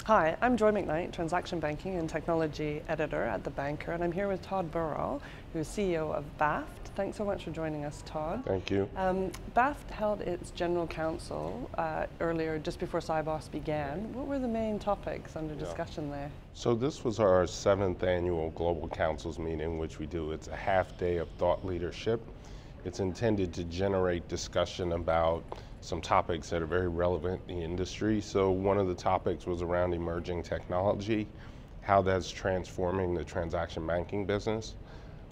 Hi, I'm Joy Macknight, Transaction Banking and Technology Editor at The Banker, and I'm here with Tod Burwell, who's CEO of BAFT. Thanks so much for joining us, Tod. Thank you. BAFT held its General Council earlier, just before Sibos began. What were the main topics under discussion there? So this was our 7th annual Global Councils meeting, which we do. It's a half day of thought leadership. It's intended to generate discussion about some topics that are very relevant in the industry. So one of the topics was around emerging technology, how that's transforming the transaction banking business.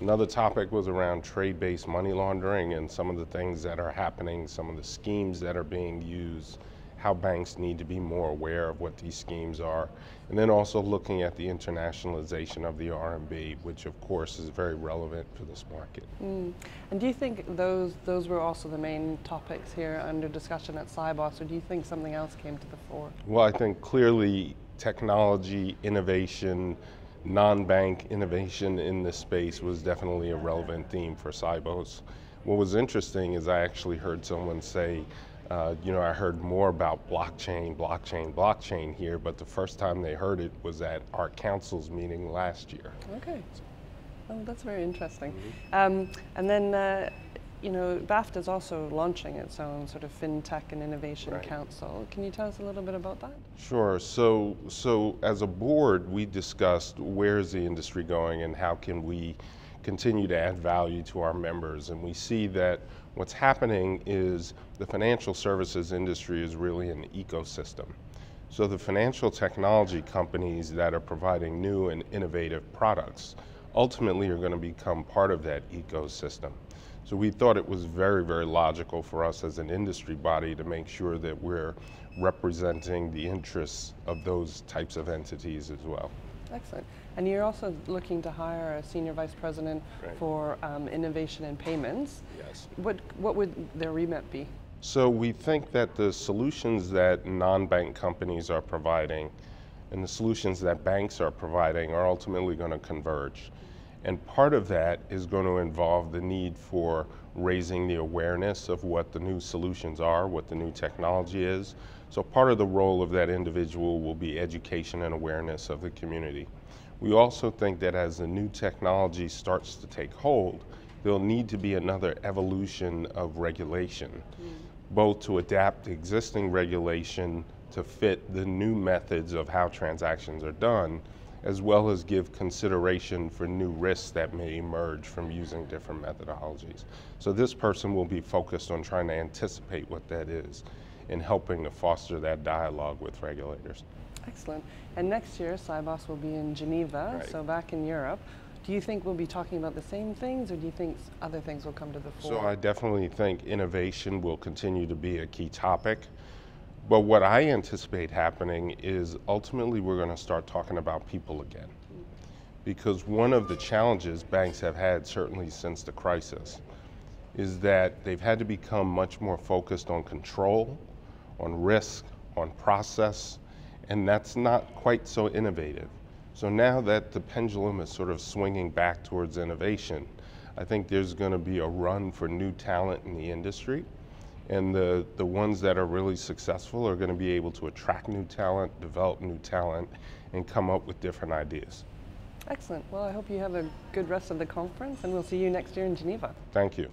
Another topic was around trade-based money laundering and some of the things that are happening, some of the schemes that are being used, how banks need to be more aware of what these schemes are, and then also looking at the internationalization of the RMB, which of course is very relevant for this market. And do you think those were also the main topics here under discussion at Sibos, or do you think something else came to the fore? Well, I think clearly technology, innovation, non-bank innovation in this space was definitely a relevant theme for Sibos. What was interesting is I actually heard someone say, I heard more about blockchain here, but the first time they heard it was at our council's meeting last year. Okay. Oh, that's very interesting. And then, BAFT is also launching its own sort of FinTech and Innovation Council. Can you tell us a little bit about that? Sure. So as a board, we discussed where is the industry going and how can we continue to add value to our members. And we see that what's happening is the financial services industry is really an ecosystem. So the financial technology companies that are providing new and innovative products ultimately are going to become part of that ecosystem. So we thought it was very, very logical for us as an industry body to make sure that we're representing the interests of those types of entities as well. Excellent. And you're also looking to hire a senior vice president for innovation and payments. Yes. What would their remit be? So we think that the solutions that non-bank companies are providing and the solutions that banks are providing are ultimately going to converge. And part of that is going to involve the need for raising the awareness of what the new solutions are, what the new technology is. So part of the role of that individual will be education and awareness of the community. We also think that as the new technology starts to take hold, there'll need to be another evolution of regulation, both to adapt existing regulation to fit the new methods of how transactions are done, as well as give consideration for new risks that may emerge from using different methodologies. So this person will be focused on trying to anticipate what that is and helping to foster that dialogue with regulators. Excellent. And next year, Sibos will be in Geneva, so back in Europe. Do you think we'll be talking about the same things, or do you think other things will come to the fore? So I definitely think innovation will continue to be a key topic. But what I anticipate happening is ultimately we're going to start talking about people again. Because one of the challenges banks have had, certainly since the crisis, is that they've had to become much more focused on control, on risk, on process, and that's not quite so innovative. So now that the pendulum is sort of swinging back towards innovation, I think there's going to be a run for new talent in the industry. And the ones that are really successful are going to be able to attract new talent, develop new talent, and come up with different ideas. Excellent. Well, I hope you have a good rest of the conference, and we'll see you next year in Geneva. Thank you.